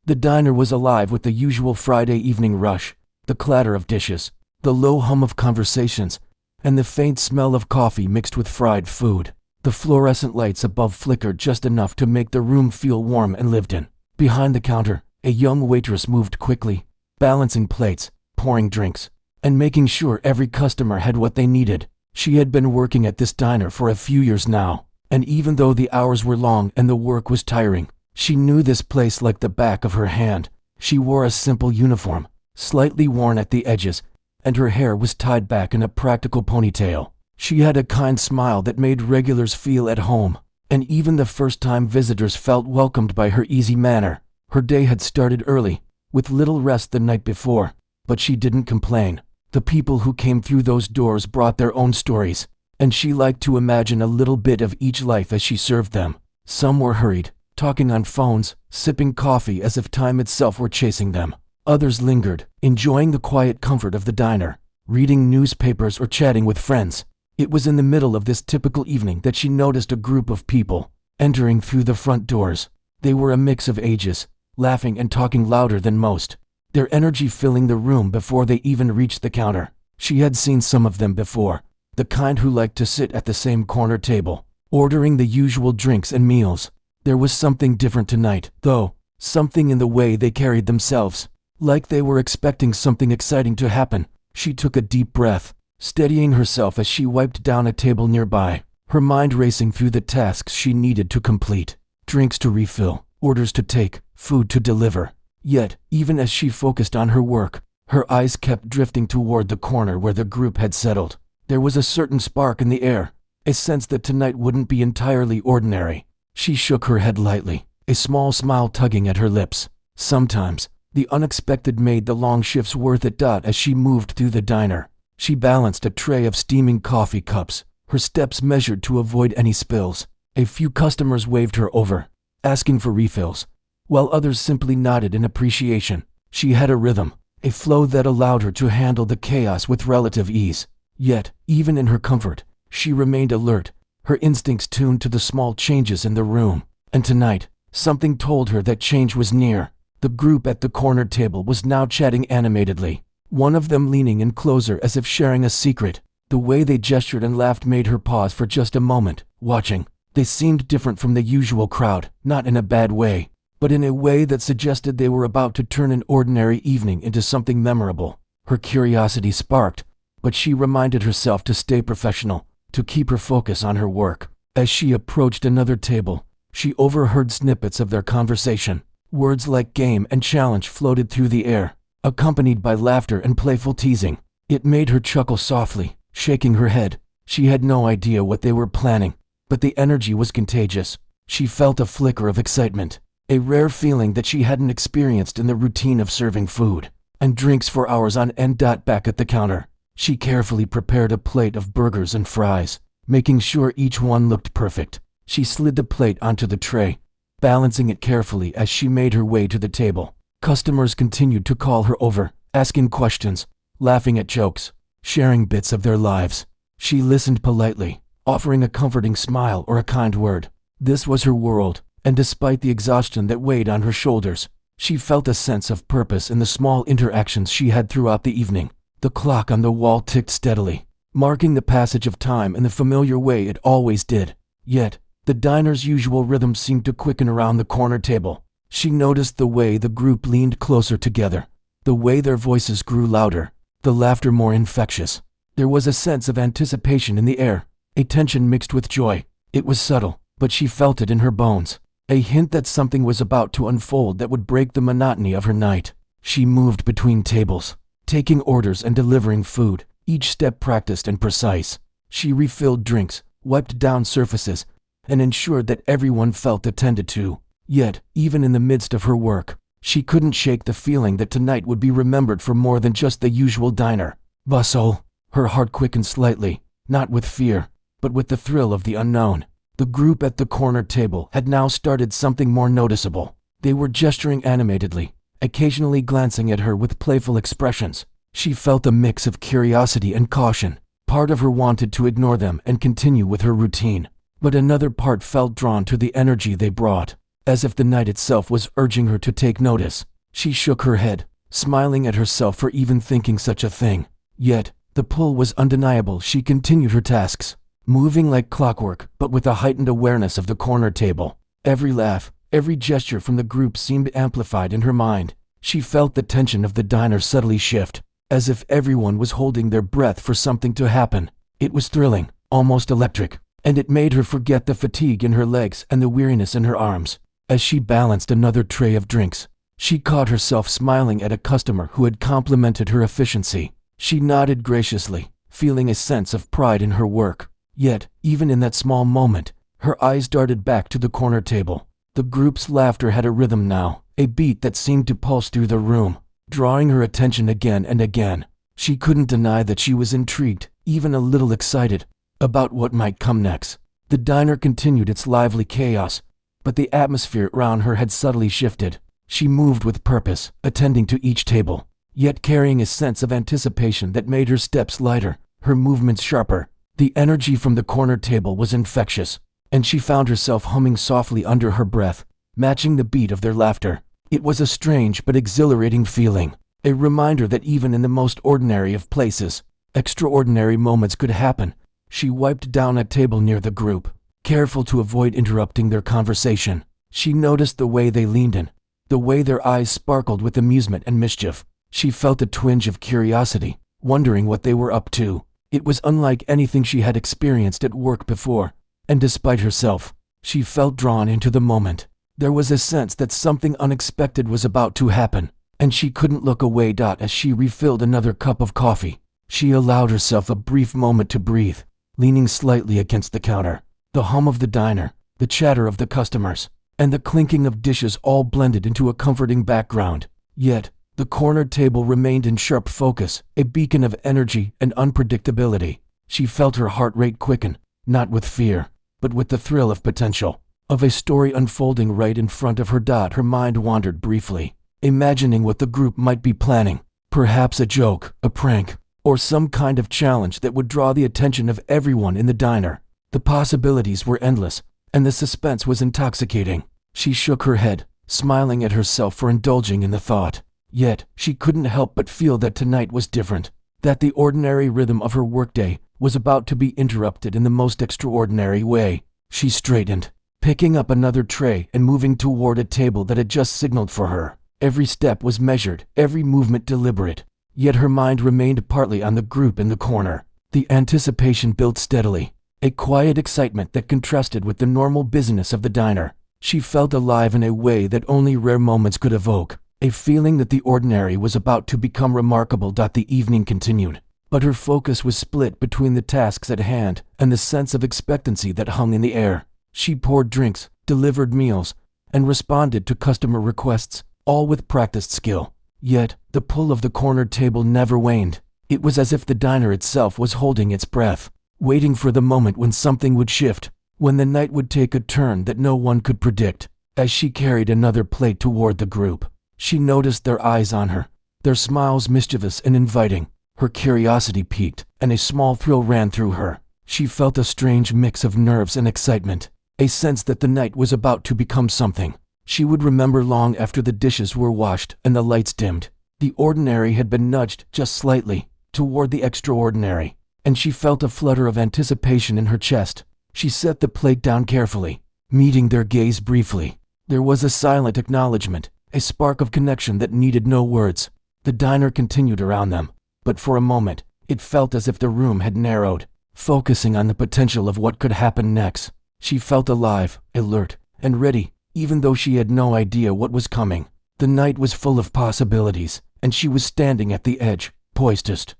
The diner was alive with the usual Friday evening rush, the clatter of dishes, the low hum of conversations, and the faint smell of coffee mixed with fried food. The fluorescent lights above flickered just enough to make the room feel warm and lived in. Behind the counter, a young waitress moved quickly, balancing plates, pouring drinks, and making sure every customer had what they needed. She had been working at this diner for a few years now, and even though the hours were long and the work was tiring, she knew this place like the back of her hand. She wore a simple uniform, slightly worn at the edges, and her hair was tied back in a practical ponytail. She had a kind smile that made regulars feel at home, and even the first-time visitors felt welcomed by her easy manner. Her day had started early, with little rest the night before, but she didn't complain. The people who came through those doors brought their own stories, and she liked to imagine a little bit of each life as she served them. Some were hurried, talking on phones, sipping coffee as if time itself were chasing them. Others lingered, enjoying the quiet comfort of the diner, reading newspapers or chatting with friends. It was in the middle of this typical evening that she noticed a group of people entering through the front doors. They were a mix of ages, laughing and talking louder than most, their energy filling the room before they even reached the counter. She had seen some of them before, the kind who liked to sit at the same corner table, ordering the usual drinks and meals. There was something different tonight, though, something in the way they carried themselves, like they were expecting something exciting to happen. She took a deep breath, steadying herself as she wiped down a table nearby, her mind racing through the tasks she needed to complete. Drinks to refill, orders to take, food to deliver. Yet, even as she focused on her work, her eyes kept drifting toward the corner where the group had settled. There was a certain spark in the air, a sense that tonight wouldn't be entirely ordinary. She shook her head lightly, a small smile tugging at her lips. Sometimes, the unexpected made the long shifts worth it. As she moved through the diner, she balanced a tray of steaming coffee cups, her steps measured to avoid any spills. A few customers waved her over, asking for refills, while others simply nodded in appreciation. She had a rhythm, a flow that allowed her to handle the chaos with relative ease. Yet, even in her comfort, she remained alert, her instincts tuned to the small changes in the room. And tonight, something told her that change was near. The group at the corner table was now chatting animatedly, one of them leaning in closer as if sharing a secret. The way they gestured and laughed made her pause for just a moment, watching. They seemed different from the usual crowd, not in a bad way, but in a way that suggested they were about to turn an ordinary evening into something memorable. Her curiosity sparked, but she reminded herself to stay professional, to keep her focus on her work. As she approached another table, she overheard snippets of their conversation. Words like game and challenge floated through the air, accompanied by laughter and playful teasing. It made her chuckle softly, shaking her head. She had no idea what they were planning, but the energy was contagious. She felt a flicker of excitement, a rare feeling that she hadn't experienced in the routine of serving food and drinks for hours on end. Back at the counter, she carefully prepared a plate of burgers and fries, making sure each one looked perfect. She slid the plate onto the tray, balancing it carefully as she made her way to the table. Customers continued to call her over, asking questions, laughing at jokes, sharing bits of their lives. She listened politely, offering a comforting smile or a kind word. This was her world, and despite the exhaustion that weighed on her shoulders, she felt a sense of purpose in the small interactions she had throughout the evening. The clock on the wall ticked steadily, marking the passage of time in the familiar way it always did. Yet, the diner's usual rhythm seemed to quicken around the corner table. She noticed the way the group leaned closer together, the way their voices grew louder, the laughter more infectious. There was a sense of anticipation in the air, a tension mixed with joy. It was subtle, but she felt it in her bones, a hint that something was about to unfold that would break the monotony of her night. She moved between tables, taking orders and delivering food, each step practiced and precise. She refilled drinks, wiped down surfaces, and ensured that everyone felt attended to. Yet, even in the midst of her work, she couldn't shake the feeling that tonight would be remembered for more than just the usual diner bustle. Her heart quickened slightly, not with fear, but with the thrill of the unknown. The group at the corner table had now started something more noticeable. They were gesturing animatedly, occasionally glancing at her with playful expressions. She felt a mix of curiosity and caution. Part of her wanted to ignore them and continue with her routine, but another part felt drawn to the energy they brought. as if the night itself was urging her to take notice. She shook her head, smiling at herself for even thinking such a thing. Yet, the pull was undeniable. She continued her tasks, moving like clockwork, but with a heightened awareness of the corner table. Every laugh, every gesture from the group seemed amplified in her mind. She felt the tension of the diner subtly shift, as if everyone was holding their breath for something to happen. It was thrilling, almost electric, and it made her forget the fatigue in her legs and the weariness in her arms. As she balanced another tray of drinks, she caught herself smiling at a customer who had complimented her efficiency. She nodded graciously, feeling a sense of pride in her work. Yet, even in that small moment, her eyes darted back to the corner table. The group's laughter had a rhythm now, a beat that seemed to pulse through the room, drawing her attention again and again. She couldn't deny that she was intrigued, even a little excited, about what might come next. The diner continued its lively chaos, but the atmosphere around her had subtly shifted. She moved with purpose, attending to each table, yet carrying a sense of anticipation that made her steps lighter, her movements sharper. The energy from the corner table was infectious, and she found herself humming softly under her breath, matching the beat of their laughter. It was a strange but exhilarating feeling, a reminder that even in the most ordinary of places, extraordinary moments could happen. She wiped down a table near the group, careful to avoid interrupting their conversation. She noticed the way they leaned in, the way their eyes sparkled with amusement and mischief. She felt a twinge of curiosity, wondering what they were up to. It was unlike anything she had experienced at work before, and despite herself, she felt drawn into the moment. There was a sense that something unexpected was about to happen, and she couldn't look away. As she refilled another cup of coffee, she allowed herself a brief moment to breathe, leaning slightly against the counter. The hum of the diner, the chatter of the customers, and the clinking of dishes all blended into a comforting background. Yet, the corner table remained in sharp focus, a beacon of energy and unpredictability. She felt her heart rate quicken, not with fear, but with the thrill of potential, of a story unfolding right in front of her. Her mind wandered briefly, imagining what the group might be planning, perhaps a joke, a prank, or some kind of challenge that would draw the attention of everyone in the diner. The possibilities were endless, and the suspense was intoxicating. She shook her head, smiling at herself for indulging in the thought. Yet, she couldn't help but feel that tonight was different, that the ordinary rhythm of her workday was about to be interrupted in the most extraordinary way. She straightened, picking up another tray and moving toward a table that had just signaled for her. Every step was measured, every movement deliberate, yet her mind remained partly on the group in the corner. The anticipation built steadily, a quiet excitement that contrasted with the normal busyness of the diner. She felt alive in a way that only rare moments could evoke, a feeling that the ordinary was about to become remarkable. The evening continued, but her focus was split between the tasks at hand and the sense of expectancy that hung in the air. She poured drinks, delivered meals, and responded to customer requests, all with practiced skill. Yet, the pull of the corner table never waned. It was as if the diner itself was holding its breath, waiting for the moment when something would shift, when the night would take a turn that no one could predict. As she carried another plate toward the group, she noticed their eyes on her, their smiles mischievous and inviting. Her curiosity piqued, and a small thrill ran through her. She felt a strange mix of nerves and excitement, a sense that the night was about to become something she would remember long after the dishes were washed and the lights dimmed. The ordinary had been nudged just slightly toward the extraordinary, and she felt a flutter of anticipation in her chest. She set the plate down carefully, meeting their gaze briefly. There was a silent acknowledgement, a spark of connection that needed no words. The diner continued around them, but for a moment, it felt as if the room had narrowed, focusing on the potential of what could happen next. She felt alive, alert, and ready, even though she had no idea what was coming. The night was full of possibilities, and she was standing at the edge, poised.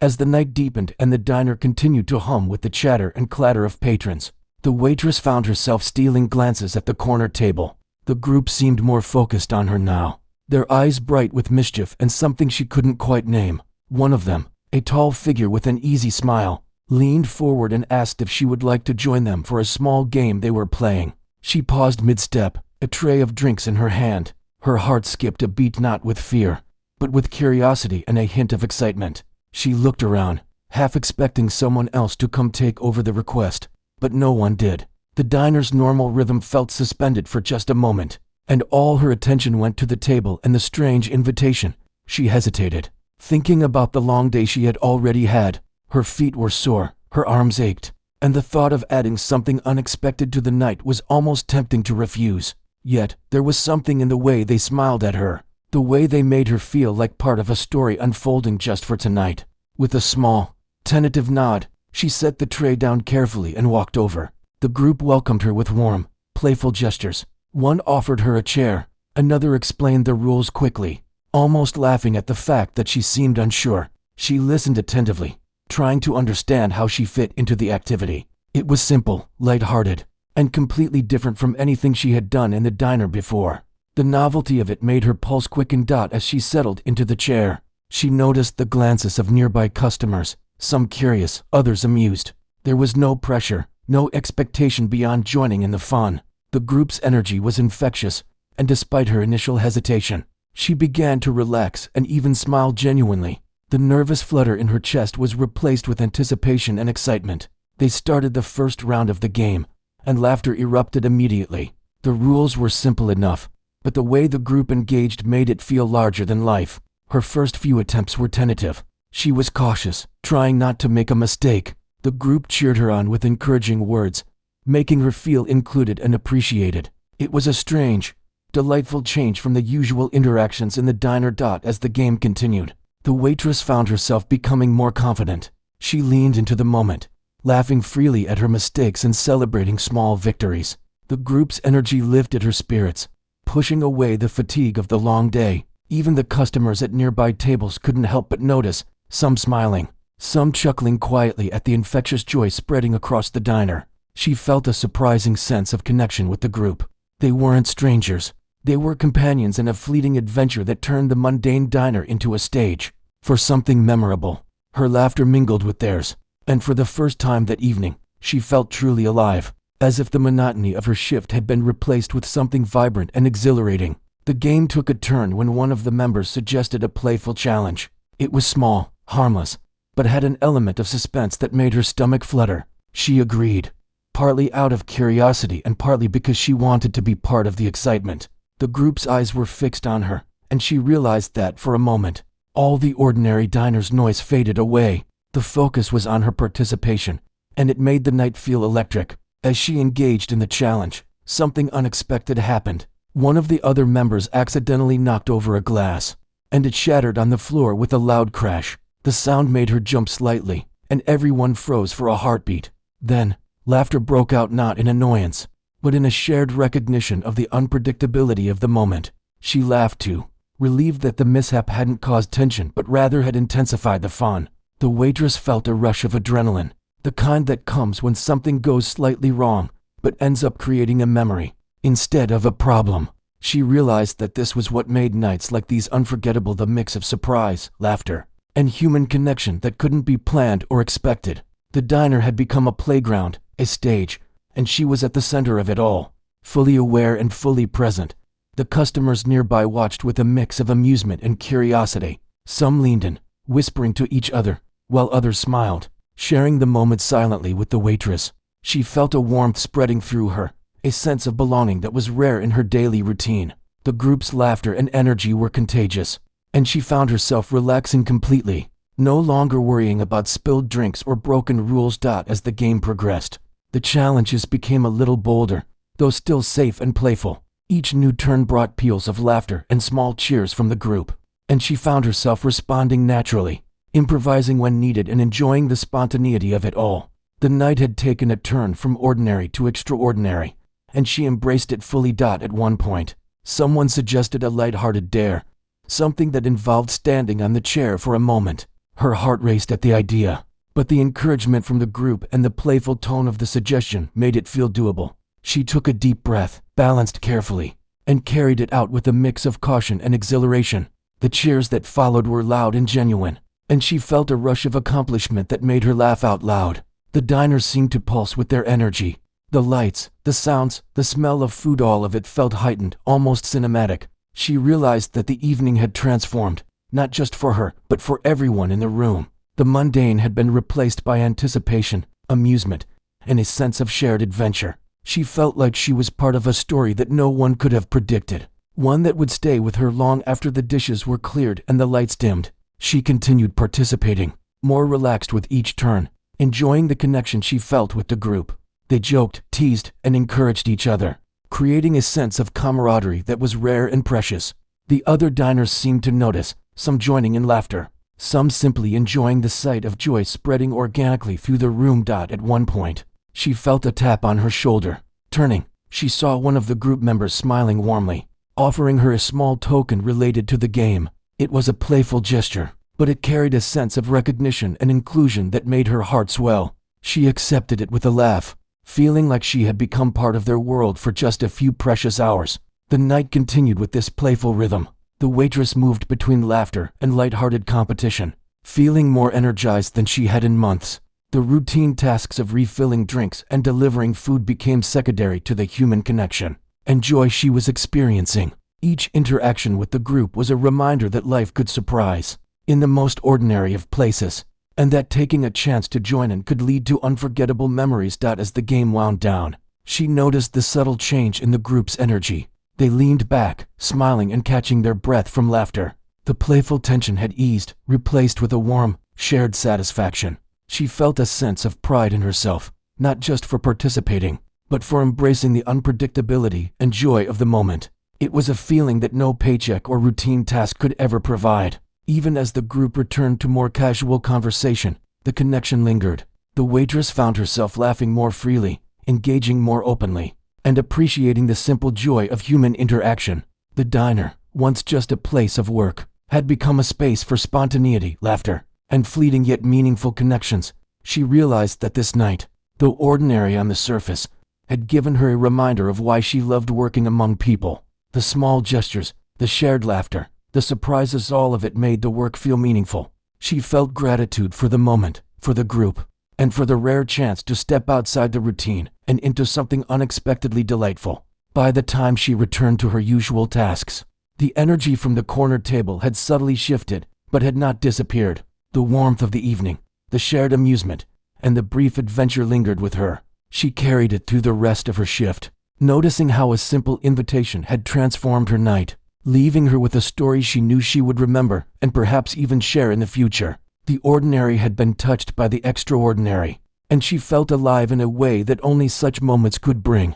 As the night deepened and the diner continued to hum with the chatter and clatter of patrons, the waitress found herself stealing glances at the corner table. The group seemed more focused on her now, their eyes bright with mischief and something she couldn't quite name. One of them, a tall figure with an easy smile, leaned forward and asked if she would like to join them for a small game they were playing. She paused mid-step, a tray of drinks in her hand. Her heart skipped a beat, not with fear, but with curiosity and a hint of excitement. She looked around, half expecting someone else to come take over the request, but no one did. The diner's normal rhythm felt suspended for just a moment, and all her attention went to the table and the strange invitation. She hesitated, thinking about the long day she had already had. Her feet were sore, her arms ached, and the thought of adding something unexpected to the night was almost tempting to refuse. Yet, there was something in the way they smiled at her, the way they made her feel like part of a story unfolding just for tonight. With a small, tentative nod, she set the tray down carefully and walked over. The group welcomed her with warm, playful gestures. One offered her a chair, another explained the rules quickly, almost laughing at the fact that she seemed unsure. She listened attentively, trying to understand how she fit into the activity. It was simple, light-hearted, and completely different from anything she had done in the diner before. The novelty of it made her pulse quicken. As she settled into the chair, she noticed the glances of nearby customers, some curious, others amused. There was no pressure, no expectation beyond joining in the fun. The group's energy was infectious, and despite her initial hesitation, she began to relax and even smile genuinely. The nervous flutter in her chest was replaced with anticipation and excitement. They started the first round of the game, and laughter erupted immediately. The rules were simple enough, but the way the group engaged made it feel larger than life. Her first few attempts were tentative. She was cautious, trying not to make a mistake. The group cheered her on with encouraging words, making her feel included and appreciated. It was a strange, delightful change from the usual interactions in the diner. As the game continued, the waitress found herself becoming more confident. She leaned into the moment, laughing freely at her mistakes and celebrating small victories. The group's energy lifted her spirits, pushing away the fatigue of the long day. Even the customers at nearby tables couldn't help but notice, some smiling, some chuckling quietly at the infectious joy spreading across the diner. She felt a surprising sense of connection with the group. They weren't strangers. They were companions in a fleeting adventure that turned the mundane diner into a stage for something memorable. Her laughter mingled with theirs, and for the first time that evening, she felt truly alive, as if the monotony of her shift had been replaced with something vibrant and exhilarating. The game took a turn when one of the members suggested a playful challenge. It was small, harmless, but had an element of suspense that made her stomach flutter. She agreed, partly out of curiosity and partly because she wanted to be part of the excitement. The group's eyes were fixed on her, and she realized that for a moment, all the ordinary diner's noise faded away. The focus was on her participation, and it made the night feel electric. As she engaged in the challenge, something unexpected happened. One of the other members accidentally knocked over a glass, and it shattered on the floor with a loud crash. The sound made her jump slightly, and everyone froze for a heartbeat. Then, laughter broke out, not in annoyance, but in a shared recognition of the unpredictability of the moment. She laughed too, relieved that the mishap hadn't caused tension but rather had intensified the fun. The waitress felt a rush of adrenaline, the kind that comes when something goes slightly wrong, but ends up creating a memory instead of a problem. She realized that this was what made nights like these unforgettable, the mix of surprise, laughter, and human connection that couldn't be planned or expected. The diner had become a playground, a stage, and she was at the center of it all, fully aware and fully present. The customers nearby watched with a mix of amusement and curiosity. Some leaned in, whispering to each other, while others smiled, sharing the moment silently with the waitress. She felt a warmth spreading through her, a sense of belonging that was rare in her daily routine. The group's laughter and energy were contagious, and she found herself relaxing completely, no longer worrying about spilled drinks or broken rules. As the game progressed, the challenges became a little bolder, though still safe and playful. Each new turn brought peals of laughter and small cheers from the group, and she found herself responding naturally, improvising when needed and enjoying the spontaneity of it all. The night had taken a turn from ordinary to extraordinary, and she embraced it fully. At one point, someone suggested a light-hearted dare, something that involved standing on the chair for a moment. Her heart raced at the idea, but the encouragement from the group and the playful tone of the suggestion made it feel doable. She took a deep breath, balanced carefully, and carried it out with a mix of caution and exhilaration. The cheers that followed were loud and genuine, and she felt a rush of accomplishment that made her laugh out loud. The diner seemed to pulse with their energy. The lights, the sounds, the smell of food, all of it felt heightened, almost cinematic. She realized that the evening had transformed, not just for her, but for everyone in the room. The mundane had been replaced by anticipation, amusement, and a sense of shared adventure. She felt like she was part of a story that no one could have predicted, one that would stay with her long after the dishes were cleared and the lights dimmed. She continued participating, more relaxed with each turn, enjoying the connection she felt with the group. They joked, teased, and encouraged each other, creating a sense of camaraderie that was rare and precious. The other diners seemed to notice, some joining in laughter, some simply enjoying the sight of joy spreading organically through the room. At one point, she felt a tap on her shoulder. Turning, she saw one of the group members smiling warmly, offering her a small token related to the game. It was a playful gesture, but it carried a sense of recognition and inclusion that made her heart swell. She accepted it with a laugh, feeling like she had become part of their world for just a few precious hours. The night continued with this playful rhythm. The waitress moved between laughter and lighthearted competition, feeling more energized than she had in months. The routine tasks of refilling drinks and delivering food became secondary to the human connection and joy she was experiencing. Each interaction with the group was a reminder that life could surprise in the most ordinary of places, and that taking a chance to join in could lead to unforgettable memories. As the game wound down, she noticed the subtle change in the group's energy. They leaned back, smiling and catching their breath from laughter. The playful tension had eased, replaced with a warm, shared satisfaction. She felt a sense of pride in herself, not just for participating, but for embracing the unpredictability and joy of the moment. It was a feeling that no paycheck or routine task could ever provide. Even as the group returned to more casual conversation, the connection lingered. The waitress found herself laughing more freely, engaging more openly, and appreciating the simple joy of human interaction. The diner, once just a place of work, had become a space for spontaneity, laughter, and fleeting yet meaningful connections. She realized that this night, though ordinary on the surface, had given her a reminder of why she loved working among people. The small gestures, the shared laughter, the surprises, all of it made the work feel meaningful. She felt gratitude for the moment, for the group, and for the rare chance to step outside the routine and into something unexpectedly delightful. By the time she returned to her usual tasks, the energy from the corner table had subtly shifted, but had not disappeared. The warmth of the evening, the shared amusement, and the brief adventure lingered with her. She carried it through the rest of her shift, noticing how a simple invitation had transformed her night, leaving her with a story she knew she would remember and perhaps even share in the future. The ordinary had been touched by the extraordinary, and she felt alive in a way that only such moments could bring.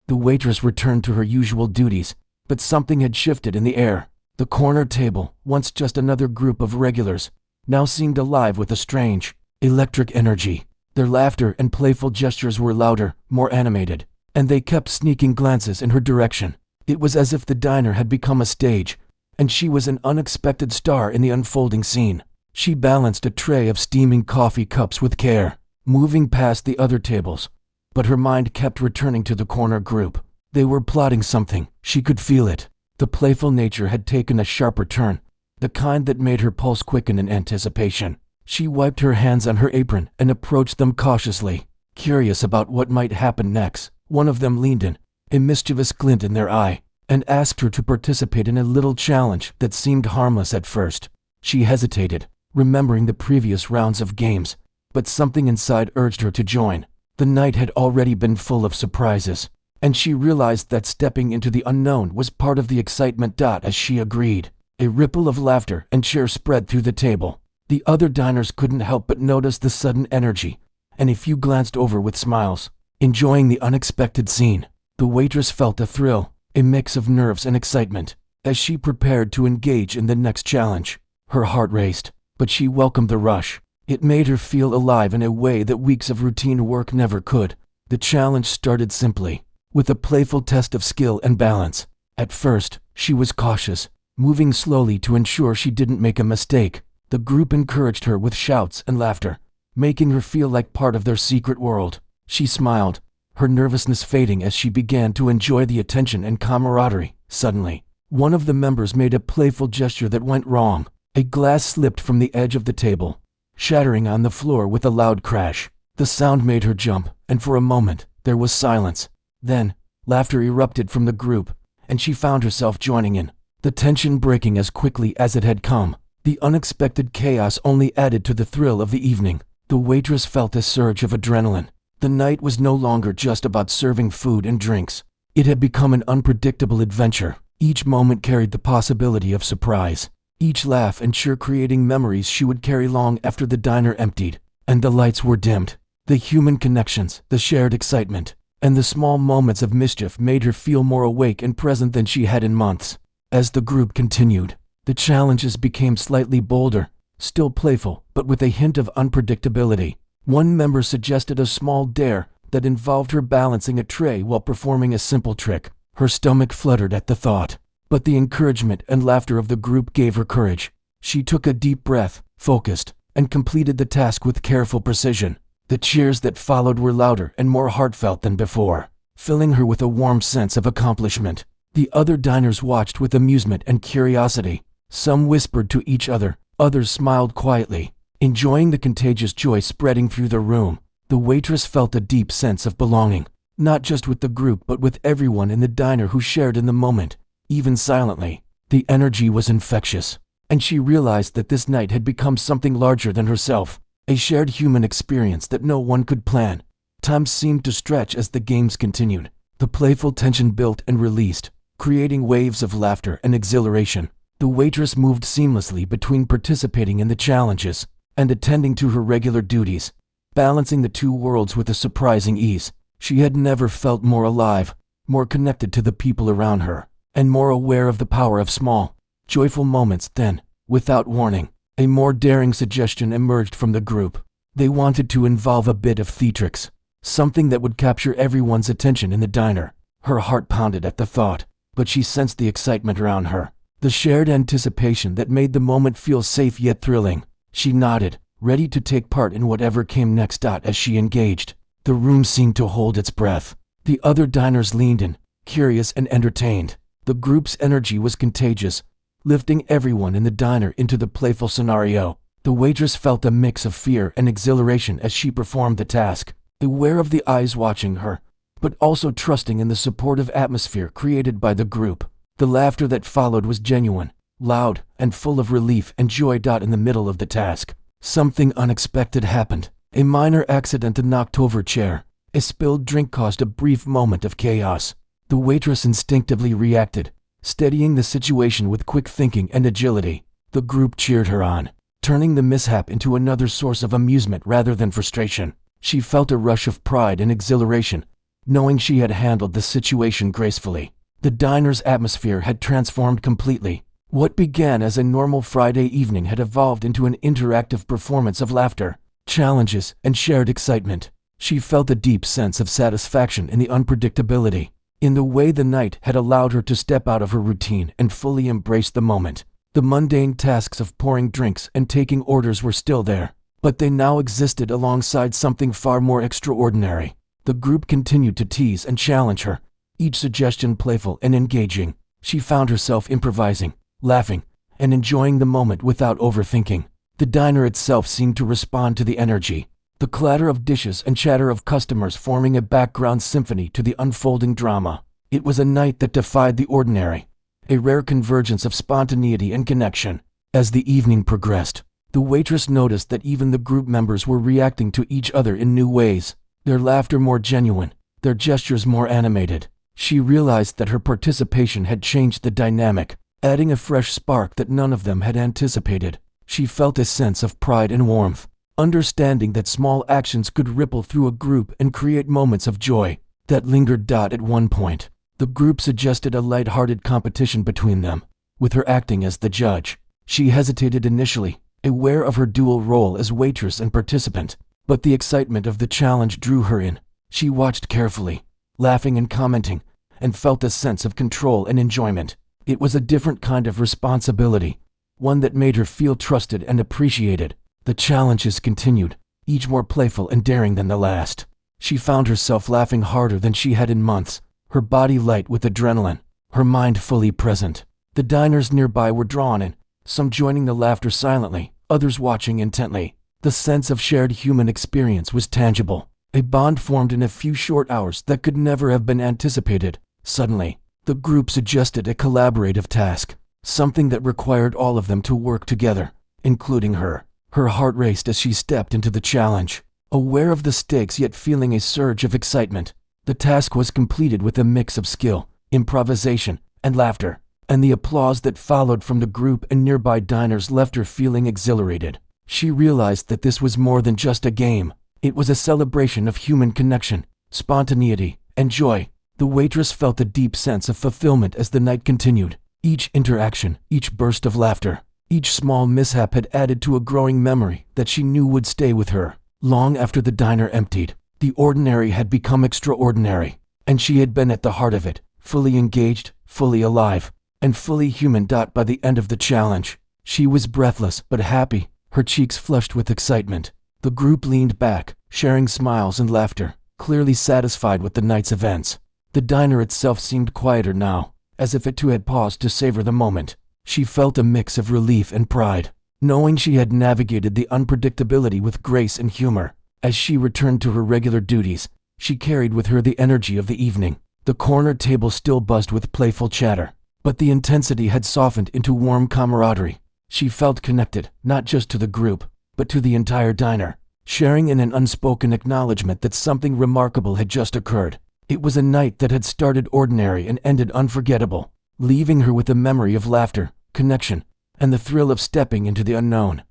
The waitress returned to her usual duties, but something had shifted in the air. The corner table, once just another group of regulars, now seemed alive with a strange, electric energy. Their laughter and playful gestures were louder, more animated, and they kept sneaking glances in her direction. It was as if the diner had become a stage, and she was an unexpected star in the unfolding scene. She balanced a tray of steaming coffee cups with care, moving past the other tables, but her mind kept returning to the corner group. They were plotting something, she could feel it. The playful nature had taken a sharper turn, the kind that made her pulse quicken in anticipation. She wiped her hands on her apron and approached them cautiously, curious about what might happen next. One of them leaned in, a mischievous glint in their eye, and asked her to participate in a little challenge that seemed harmless at first. She hesitated, remembering the previous rounds of games, but something inside urged her to join. The night had already been full of surprises, and she realized that stepping into the unknown was part of the excitement. As she agreed, a ripple of laughter and cheer spread through the table. The other diners couldn't help but notice the sudden energy, and a few glanced over with smiles, enjoying the unexpected scene. The waitress felt a thrill, a mix of nerves and excitement, as she prepared to engage in the next challenge. Her heart raced, but she welcomed the rush. It made her feel alive in a way that weeks of routine work never could. The challenge started simply, with a playful test of skill and balance. At first, she was cautious, moving slowly to ensure she didn't make a mistake. The group encouraged her with shouts and laughter, making her feel like part of their secret world. She smiled, her nervousness fading as she began to enjoy the attention and camaraderie. Suddenly, one of the members made a playful gesture that went wrong. A glass slipped from the edge of the table, shattering on the floor with a loud crash. The sound made her jump, and for a moment, there was silence. Then, laughter erupted from the group, and she found herself joining in, the tension breaking as quickly as it had come. The unexpected chaos only added to the thrill of the evening. The waitress felt a surge of adrenaline, The night was no longer just about serving food and drinks. It had become an unpredictable adventure. Each moment carried the possibility of surprise. Each laugh and cheer creating memories she would carry long after the diner emptied and the lights were dimmed. The human connections, the shared excitement, and the small moments of mischief made her feel more awake and present than she had in months. As the group continued, the challenges became slightly bolder, still playful, but with a hint of unpredictability. One member suggested a small dare that involved her balancing a tray while performing a simple trick. Her stomach fluttered at the thought, but the encouragement and laughter of the group gave her courage. She took a deep breath, focused, and completed the task with careful precision. The cheers that followed were louder and more heartfelt than before, filling her with a warm sense of accomplishment. The other diners watched with amusement and curiosity. Some whispered to each other, others smiled quietly, enjoying the contagious joy spreading through the room. The waitress felt a deep sense of belonging, not just with the group but with everyone in the diner who shared in the moment, even silently. The energy was infectious, and she realized that this night had become something larger than herself, a shared human experience that no one could plan. Time seemed to stretch as the games continued. The playful tension built and released, creating waves of laughter and exhilaration. The waitress moved seamlessly between participating in the challenges and attending to her regular duties, balancing the two worlds with a surprising ease. She had never felt more alive, more connected to the people around her, and more aware of the power of small, joyful moments. Then, without warning, a more daring suggestion emerged from the group. They wanted to involve a bit of theatrics, something that would capture everyone's attention in the diner. Her heart pounded at the thought, but she sensed the excitement around her, the shared anticipation that made the moment feel safe yet thrilling. She nodded, ready to take part in whatever came next. As she engaged, the room seemed to hold its breath. The other diners leaned in, curious and entertained. The group's energy was contagious, lifting everyone in the diner into the playful scenario. The waitress felt a mix of fear and exhilaration as she performed the task, aware of the eyes watching her, but also trusting in the supportive atmosphere created by the group. The laughter that followed was genuine, loud, and full of relief and joy. In the middle of the task, something unexpected happened. A minor accident knocked over a chair. A spilled drink caused a brief moment of chaos. The waitress instinctively reacted, steadying the situation with quick thinking and agility. The group cheered her on, turning the mishap into another source of amusement rather than frustration. She felt a rush of pride and exhilaration, knowing she had handled the situation gracefully. The diner's atmosphere had transformed completely. What began as a normal Friday evening had evolved into an interactive performance of laughter, challenges, and shared excitement. She felt a deep sense of satisfaction in the unpredictability, in the way the night had allowed her to step out of her routine and fully embrace the moment. The mundane tasks of pouring drinks and taking orders were still there, but they now existed alongside something far more extraordinary. The group continued to tease and challenge her, each suggestion playful and engaging. She found herself improvising, laughing, and enjoying the moment without overthinking. The diner itself seemed to respond to the energy, the clatter of dishes and chatter of customers forming a background symphony to the unfolding drama. It was a night that defied the ordinary, a rare convergence of spontaneity and connection. As the evening progressed, the waitress noticed that even the group members were reacting to each other in new ways, their laughter more genuine, their gestures more animated. She realized that her participation had changed the dynamic, adding a fresh spark that none of them had anticipated. She felt a sense of pride and warmth, understanding that small actions could ripple through a group and create moments of joy that lingered. At one point, the group suggested a light-hearted competition between them, with her acting as the judge. She hesitated initially, aware of her dual role as waitress and participant, but the excitement of the challenge drew her in. She watched carefully, laughing and commenting, and felt a sense of control and enjoyment. It was a different kind of responsibility, one that made her feel trusted and appreciated. The challenges continued, each more playful and daring than the last. She found herself laughing harder than she had in months, her body light with adrenaline, her mind fully present. The diners nearby were drawn in, some joining the laughter silently, others watching intently. The sense of shared human experience was tangible, a bond formed in a few short hours that could never have been anticipated. Suddenly, the group suggested a collaborative task, something that required all of them to work together, including her. Her heart raced as she stepped into the challenge. Aware of the stakes yet feeling a surge of excitement, the task was completed with a mix of skill, improvisation, and laughter, and the applause that followed from the group and nearby diners left her feeling exhilarated. She realized that this was more than just a game. It was a celebration of human connection, spontaneity, and joy. The waitress felt a deep sense of fulfillment as the night continued. Each interaction, each burst of laughter, each small mishap had added to a growing memory that she knew would stay with her. Long after the diner emptied, the ordinary had become extraordinary, and she had been at the heart of it, fully engaged, fully alive, and fully human. By the end of the challenge, she was breathless but happy, her cheeks flushed with excitement. The group leaned back, sharing smiles and laughter, clearly satisfied with the night's events. The diner itself seemed quieter now, as if it too had paused to savor the moment. She felt a mix of relief and pride, knowing she had navigated the unpredictability with grace and humor. As she returned to her regular duties, she carried with her the energy of the evening. The corner table still buzzed with playful chatter, but the intensity had softened into warm camaraderie. She felt connected, not just to the group, but to the entire diner, sharing in an unspoken acknowledgement that something remarkable had just occurred. It was a night that had started ordinary and ended unforgettable, leaving her with a memory of laughter, connection, and the thrill of stepping into the unknown.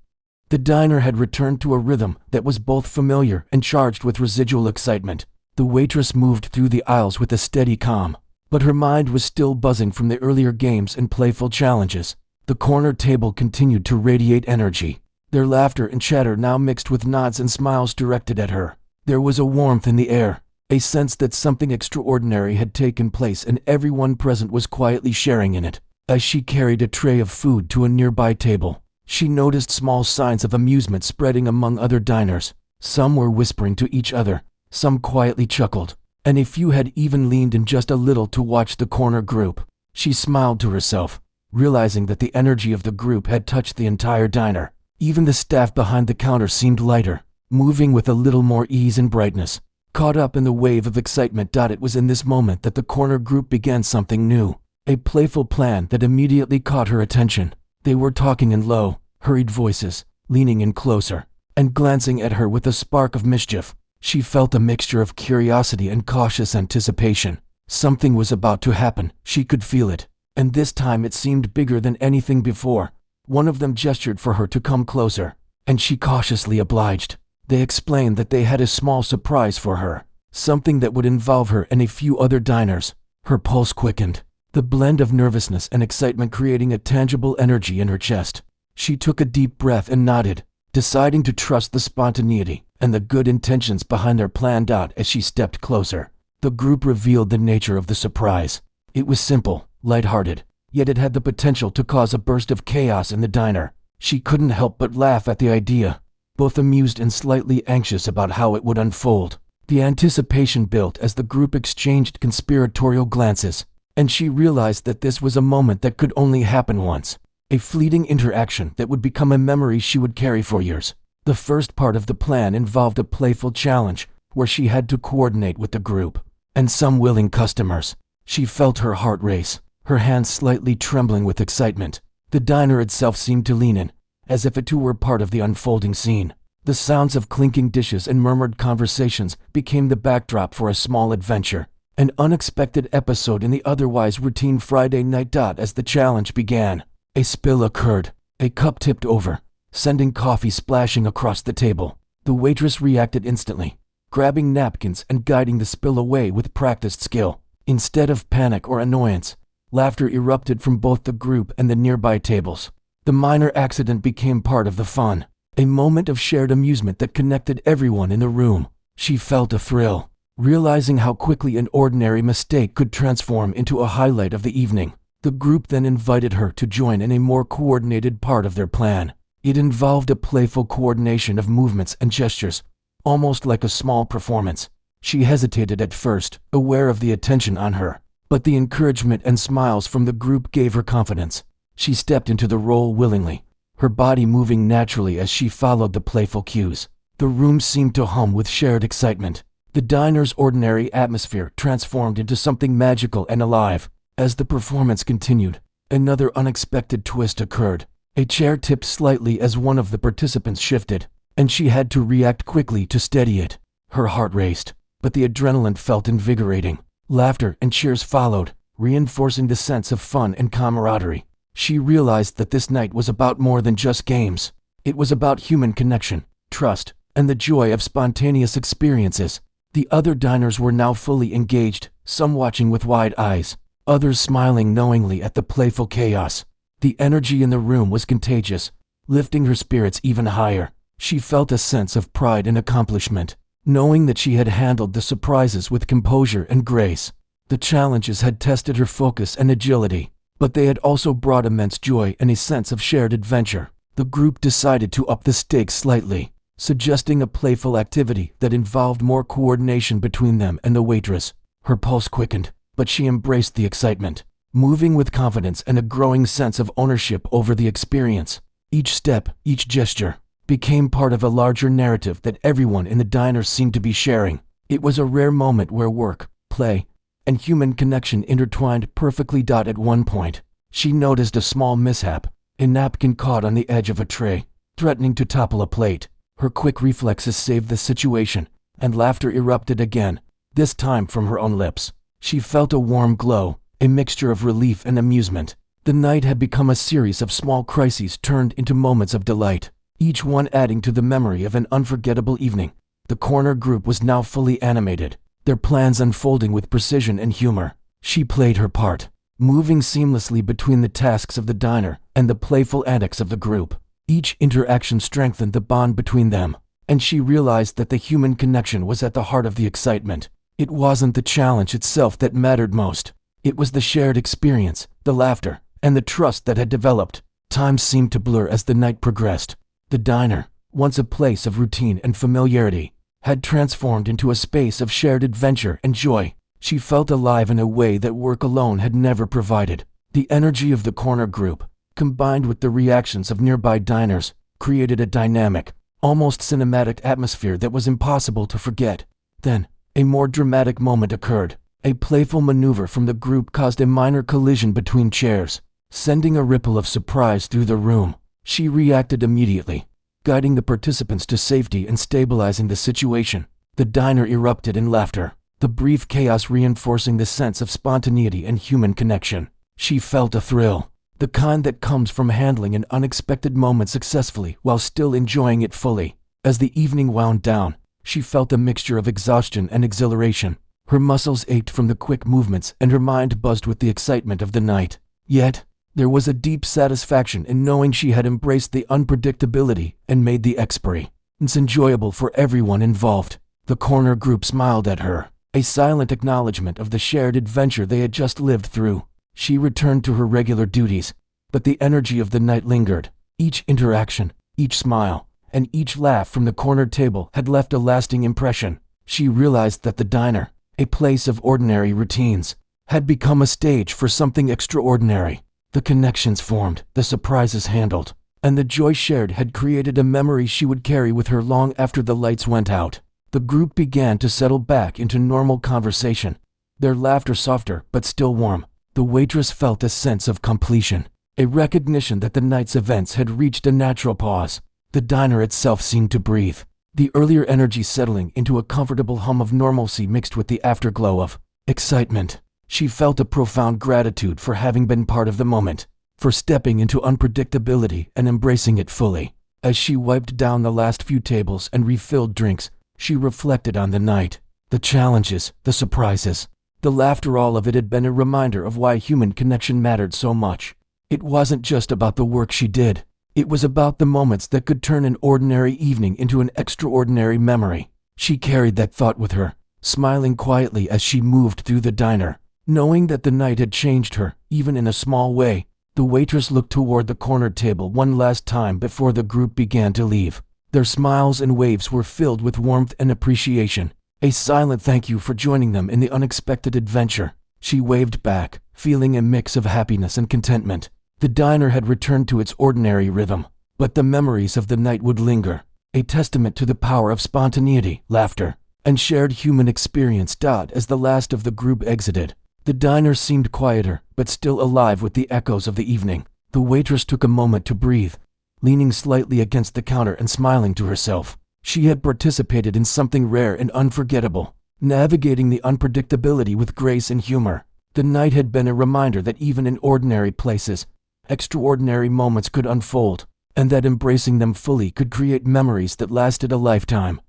The diner had returned to a rhythm that was both familiar and charged with residual excitement. The waitress moved through the aisles with a steady calm, but her mind was still buzzing from the earlier games and playful challenges. The corner table continued to radiate energy, their laughter and chatter now mixed with nods and smiles directed at her. There was a warmth in the air, a sense that something extraordinary had taken place and everyone present was quietly sharing in it. As she carried a tray of food to a nearby table, she noticed small signs of amusement spreading among other diners. Some were whispering to each other, some quietly chuckled, and a few had even leaned in just a little to watch the corner group. She smiled to herself, realizing that the energy of the group had touched the entire diner. Even the staff behind the counter seemed lighter, moving with a little more ease and brightness. Caught up in the wave of excitement, it was in this moment that the corner group began something new, a playful plan that immediately caught her attention. They were talking in low, hurried voices, leaning in closer, and glancing at her with a spark of mischief. She felt a mixture of curiosity and cautious anticipation. Something was about to happen, she could feel it, and this time it seemed bigger than anything before. One of them gestured for her to come closer, and she cautiously obliged. They explained that they had a small surprise for her, something that would involve her and a few other diners. Her pulse quickened, the blend of nervousness and excitement creating a tangible energy in her chest. She took a deep breath and nodded, deciding to trust the spontaneity and the good intentions behind their plan. As she stepped closer, the group revealed the nature of the surprise. It was simple, lighthearted, yet it had the potential to cause a burst of chaos in the diner. She couldn't help but laugh at the idea, both amused and slightly anxious about how it would unfold. The anticipation built as the group exchanged conspiratorial glances, and she realized that this was a moment that could only happen once, a fleeting interaction that would become a memory she would carry for years. The first part of the plan involved a playful challenge where she had to coordinate with the group and some willing customers. She felt her heart race, her hands slightly trembling with excitement. The diner itself seemed to lean in, as if it too were part of the unfolding scene. The sounds of clinking dishes and murmured conversations became the backdrop for a small adventure, an unexpected episode in the otherwise routine Friday night. As the challenge began, a spill occurred. A cup tipped over, sending coffee splashing across the table. The waitress reacted instantly, grabbing napkins and guiding the spill away with practiced skill. Instead of panic or annoyance, laughter erupted from both the group and the nearby tables. The minor accident became part of the fun, a moment of shared amusement that connected everyone in the room. She felt a thrill, realizing how quickly an ordinary mistake could transform into a highlight of the evening. The group then invited her to join in a more coordinated part of their plan. It involved a playful coordination of movements and gestures, almost like a small performance. She hesitated at first, aware of the attention on her, but the encouragement and smiles from the group gave her confidence. She stepped into the role willingly, her body moving naturally as she followed the playful cues. The room seemed to hum with shared excitement. The diner's ordinary atmosphere transformed into something magical and alive. As the performance continued, another unexpected twist occurred. A chair tipped slightly as one of the participants shifted, and she had to react quickly to steady it. Her heart raced, but the adrenaline felt invigorating. Laughter and cheers followed, reinforcing the sense of fun and camaraderie. She realized that this night was about more than just games. It was about human connection, trust, and the joy of spontaneous experiences. The other diners were now fully engaged, some watching with wide eyes, others smiling knowingly at the playful chaos. The energy in the room was contagious, lifting her spirits even higher. She felt a sense of pride and accomplishment, knowing that she had handled the surprises with composure and grace. The challenges had tested her focus and agility, but they had also brought immense joy and a sense of shared adventure. The group decided to up the stakes slightly, suggesting a playful activity that involved more coordination between them and the waitress. Her pulse quickened, but she embraced the excitement, moving with confidence and a growing sense of ownership over the experience. Each step, each gesture, became part of a larger narrative that everyone in the diner seemed to be sharing. It was a rare moment where work, play, and human connection intertwined perfectly. At one point, she noticed a small mishap. A napkin caught on the edge of a tray, threatening to topple a plate. Her quick reflexes saved the situation, and laughter erupted again, this time from her own lips. She felt a warm glow, a mixture of relief and amusement. The night had become a series of small crises turned into moments of delight, each one adding to the memory of an unforgettable evening. The corner group was now fully animated, their plans unfolding with precision and humor. She played her part, moving seamlessly between the tasks of the diner and the playful antics of the group. Each interaction strengthened the bond between them, and she realized that the human connection was at the heart of the excitement. It wasn't the challenge itself that mattered most. It was the shared experience, the laughter, and the trust that had developed. Time seemed to blur as the night progressed. The diner, once a place of routine and familiarity, had transformed into a space of shared adventure and joy. She felt alive in a way that work alone had never provided. The energy of the corner group, combined with the reactions of nearby diners, created a dynamic, almost cinematic atmosphere that was impossible to forget. Then, a more dramatic moment occurred. A playful maneuver from the group caused a minor collision between chairs, sending a ripple of surprise through the room. She reacted immediately, guiding the participants to safety and stabilizing the situation. The diner erupted in laughter, the brief chaos reinforcing the sense of spontaneity and human connection. She felt a thrill, the kind that comes from handling an unexpected moment successfully while still enjoying it fully. As the evening wound down, she felt a mixture of exhaustion and exhilaration. Her muscles ached from the quick movements and her mind buzzed with the excitement of the night. Yet, there was a deep satisfaction in knowing she had embraced the unpredictability and made the experience enjoyable for everyone involved. The corner group smiled at her, a silent acknowledgement of the shared adventure they had just lived through. She returned to her regular duties, but the energy of the night lingered. Each interaction, each smile, and each laugh from the corner table had left a lasting impression. She realized that the diner, a place of ordinary routines, had become a stage for something extraordinary. The connections formed, the surprises handled, and the joy shared had created a memory she would carry with her long after the lights went out. The group began to settle back into normal conversation, their laughter softer but still warm. The waitress felt a sense of completion, a recognition that the night's events had reached a natural pause. The diner itself seemed to breathe, the earlier energy settling into a comfortable hum of normalcy mixed with the afterglow of excitement. She felt a profound gratitude for having been part of the moment, for stepping into unpredictability and embracing it fully. As she wiped down the last few tables and refilled drinks, she reflected on the night, the challenges, the surprises, the laughter. All of it had been a reminder of why human connection mattered so much. It wasn't just about the work she did. It was about the moments that could turn an ordinary evening into an extraordinary memory. She carried that thought with her, smiling quietly as she moved through the diner, knowing that the night had changed her, even in a small way. The waitress looked toward the corner table one last time before the group began to leave. Their smiles and waves were filled with warmth and appreciation, a silent thank you for joining them in the unexpected adventure. She waved back, feeling a mix of happiness and contentment. The diner had returned to its ordinary rhythm, but the memories of the night would linger, a testament to the power of spontaneity, laughter, and shared human experience. As the last of the group exited, the diner seemed quieter, but still alive with the echoes of the evening. The waitress took a moment to breathe, leaning slightly against the counter and smiling to herself. She had participated in something rare and unforgettable, navigating the unpredictability with grace and humor. The night had been a reminder that even in ordinary places, extraordinary moments could unfold, and that embracing them fully could create memories that lasted a lifetime.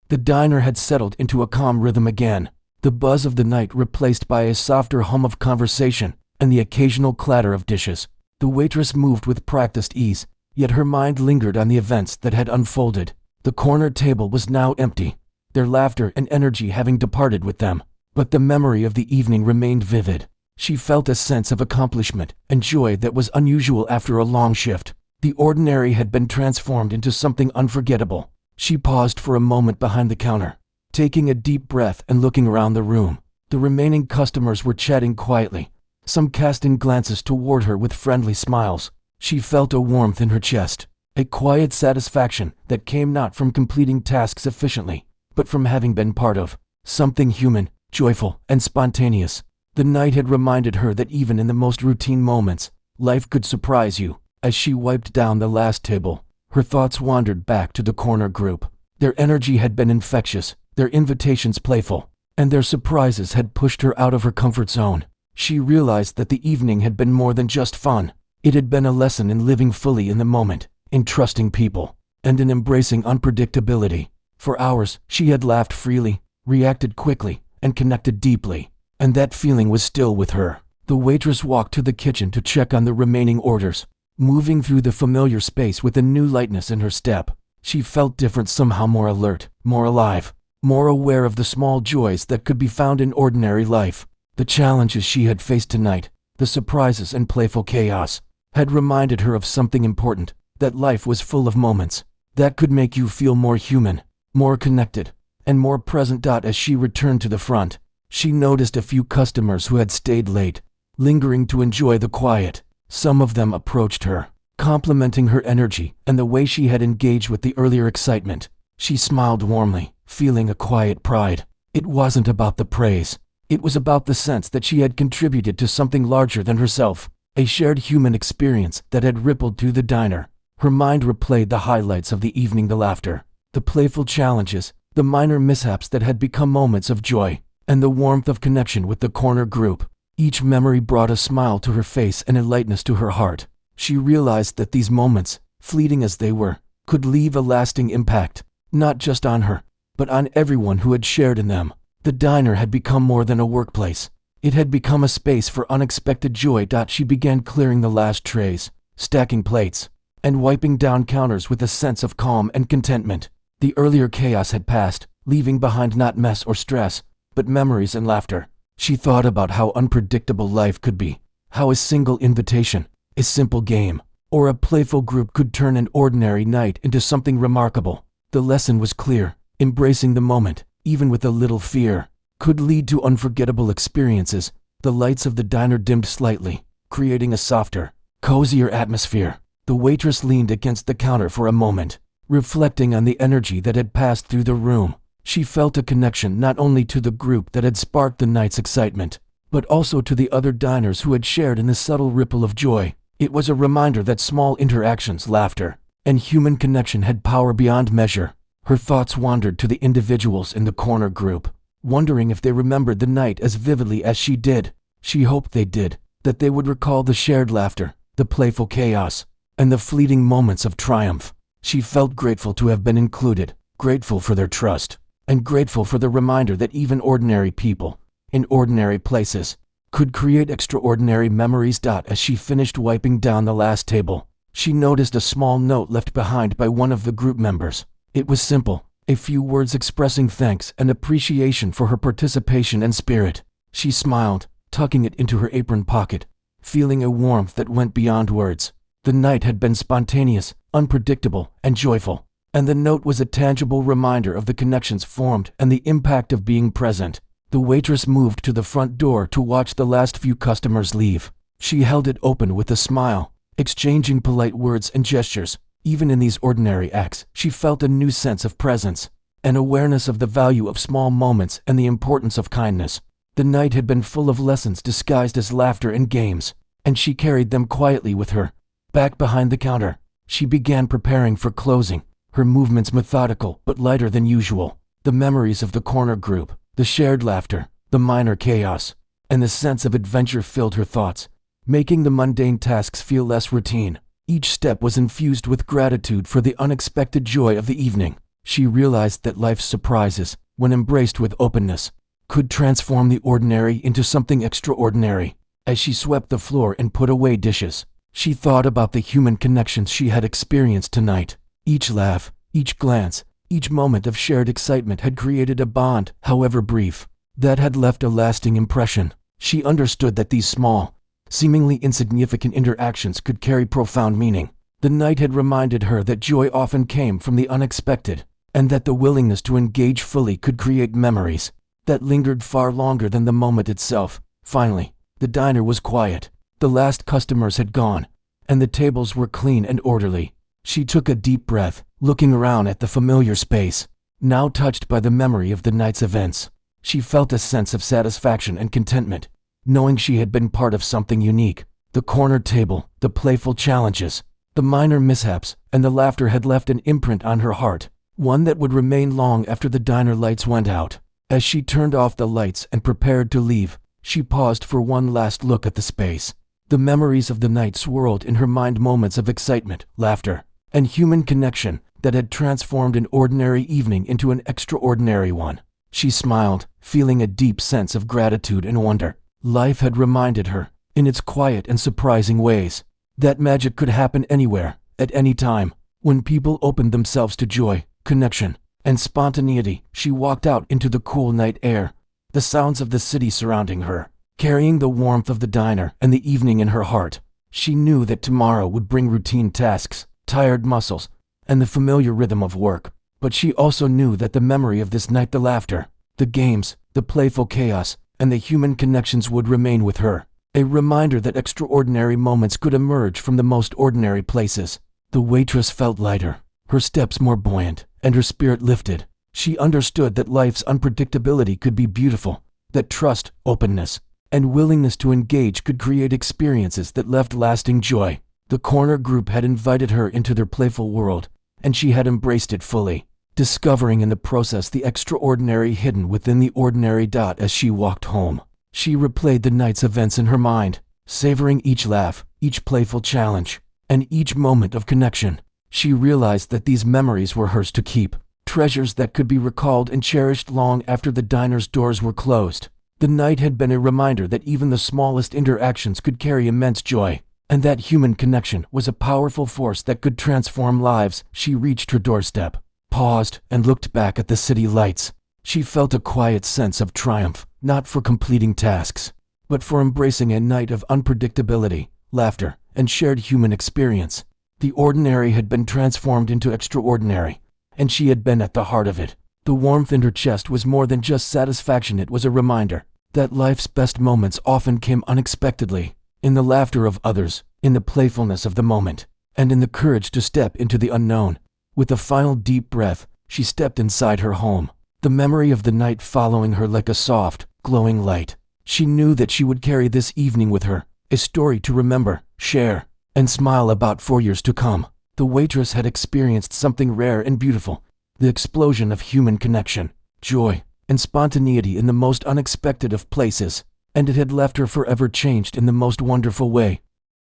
The diner had settled into a calm rhythm again, the buzz of the night replaced by a softer hum of conversation and the occasional clatter of dishes. The waitress moved with practiced ease, yet her mind lingered on the events that had unfolded. The corner table was now empty, their laughter and energy having departed with them, but the memory of the evening remained vivid. She felt a sense of accomplishment and joy that was unusual after a long shift. The ordinary had been transformed into something unforgettable. She paused for a moment behind the counter, taking a deep breath and looking around the room. The remaining customers were chatting quietly, some casting glances toward her with friendly smiles. She felt a warmth in her chest, a quiet satisfaction that came not from completing tasks efficiently, but from having been part of something human, joyful, and spontaneous. The night had reminded her that even in the most routine moments, life could surprise you. As she wiped down the last table, her thoughts wandered back to the corner group. Their energy had been infectious, their invitations playful, and their surprises had pushed her out of her comfort zone. She realized that the evening had been more than just fun. It had been a lesson in living fully in the moment, in trusting people, and in embracing unpredictability. For hours, she had laughed freely, reacted quickly, and connected deeply, and that feeling was still with her. The waitress walked to the kitchen to check on the remaining orders, moving through the familiar space with a new lightness in her step. She felt different, somehow more alert, more alive, more aware of the small joys that could be found in ordinary life. The challenges she had faced tonight, the surprises and playful chaos, had reminded her of something important, that life was full of moments that could make you feel more human, more connected, and more present. As she returned to the front, she noticed a few customers who had stayed late, lingering to enjoy the quiet. Some of them approached her, complimenting her energy and the way she had engaged with the earlier excitement. She smiled warmly, feeling a quiet pride. It wasn't about the praise. It was about the sense that she had contributed to something larger than herself, a shared human experience that had rippled through the diner. Her mind replayed the highlights of the evening, the laughter, the playful challenges, the minor mishaps that had become moments of joy, and the warmth of connection with the corner group. Each memory brought a smile to her face and a lightness to her heart. She realized that these moments, fleeting as they were, could leave a lasting impact, not just on her, but on everyone who had shared in them. The diner had become more than a workplace. It had become a space for unexpected joy. She began clearing the last trays, stacking plates, and wiping down counters with a sense of calm and contentment. The earlier chaos had passed, leaving behind not mess or stress, but memories and laughter. She thought about how unpredictable life could be, how a single invitation, a simple game, or a playful group could turn an ordinary night into something remarkable. The lesson was clear: embracing the moment, even with a little fear, could lead to unforgettable experiences. The lights of the diner dimmed slightly, creating a softer, cozier atmosphere. The waitress leaned against the counter for a moment, reflecting on the energy that had passed through the room. She felt a connection not only to the group that had sparked the night's excitement, but also to the other diners who had shared in the subtle ripple of joy. It was a reminder that small interactions, laughter, and human connection had power beyond measure. Her thoughts wandered to the individuals in the corner group, wondering if they remembered the night as vividly as she did. She hoped they did, that they would recall the shared laughter, the playful chaos, and the fleeting moments of triumph. She felt grateful to have been included, grateful for their trust, and grateful for the reminder that even ordinary people, in ordinary places, could create extraordinary memories. As she finished wiping down the last table, she noticed a small note left behind by one of the group members. It was simple, a few words expressing thanks and appreciation for her participation and spirit. She smiled, tucking it into her apron pocket, feeling a warmth that went beyond words. The night had been spontaneous, unpredictable, and joyful, and the note was a tangible reminder of the connections formed and the impact of being present. The waitress moved to the front door to watch the last few customers leave. She held it open with a smile, exchanging polite words and gestures. Even in these ordinary acts, she felt a new sense of presence, an awareness of the value of small moments and the importance of kindness. The night had been full of lessons disguised as laughter and games, and she carried them quietly with her. Back behind the counter, She began preparing for closing, her movements methodical but lighter than usual. The memories of the corner group, the shared laughter, the minor chaos, and the sense of adventure filled her thoughts, making the mundane tasks feel less routine. Each step was infused with gratitude for the unexpected joy of the evening. She realized that life's surprises, when embraced with openness, could transform the ordinary into something extraordinary. As she swept the floor and put away dishes, she thought about the human connections she had experienced tonight. Each laugh, each glance, each moment of shared excitement had created a bond, however brief, that had left a lasting impression. She understood that these small, seemingly insignificant interactions could carry profound meaning. The night had reminded her that joy often came from the unexpected, and that the willingness to engage fully could create memories that lingered far longer than the moment itself. Finally, the diner was quiet. The last customers had gone, and the tables were clean and orderly. She took a deep breath, looking around at the familiar space. Now touched by the memory of the night's events, she felt a sense of satisfaction and contentment, knowing she had been part of something unique. The corner table, the playful challenges, the minor mishaps, and the laughter had left an imprint on her heart, one that would remain long after the diner lights went out. As she turned off the lights and prepared to leave, she paused for one last look at the space. The memories of the night swirled in her mind, moments of excitement, laughter, and human connection that had transformed an ordinary evening into an extraordinary one. She smiled, feeling a deep sense of gratitude and wonder. Life had reminded her, in its quiet and surprising ways, that magic could happen anywhere, at any time. When people opened themselves to joy, connection, and spontaneity, she walked out into the cool night air, the sounds of the city surrounding her, carrying the warmth of the diner and the evening in her heart. She knew that tomorrow would bring routine tasks, tired muscles, and the familiar rhythm of work. But she also knew that the memory of this night, the laughter, the games, the playful chaos, and the human connections would remain with her. A reminder that extraordinary moments could emerge from the most ordinary places. The waitress felt lighter, her steps more buoyant, and her spirit lifted. She understood that life's unpredictability could be beautiful, that trust, openness, and willingness to engage could create experiences that left lasting joy. The corner group had invited her into their playful world, and she had embraced it fully, discovering in the process the extraordinary hidden within the ordinary. As she walked home, she replayed the night's events in her mind, savoring each laugh, each playful challenge, and each moment of connection. She realized that these memories were hers to keep, treasures that could be recalled and cherished long after the diner's doors were closed. The night had been a reminder that even the smallest interactions could carry immense joy, and that human connection was a powerful force that could transform lives. She reached her doorstep, paused, and looked back at the city lights. She felt a quiet sense of triumph, not for completing tasks, but for embracing a night of unpredictability, laughter, and shared human experience. The ordinary had been transformed into extraordinary, and she had been at the heart of it. The warmth in her chest was more than just satisfaction. It was a reminder that life's best moments often came unexpectedly, in the laughter of others, in the playfulness of the moment, and in the courage to step into the unknown. With a final deep breath, she stepped inside her home, the memory of the night following her like a soft, glowing light. She knew that she would carry this evening with her, a story to remember, share, and smile about for years to come. The waitress had experienced something rare and beautiful, the explosion of human connection, joy, and spontaneity in the most unexpected of places, and it had left her forever changed in the most wonderful way.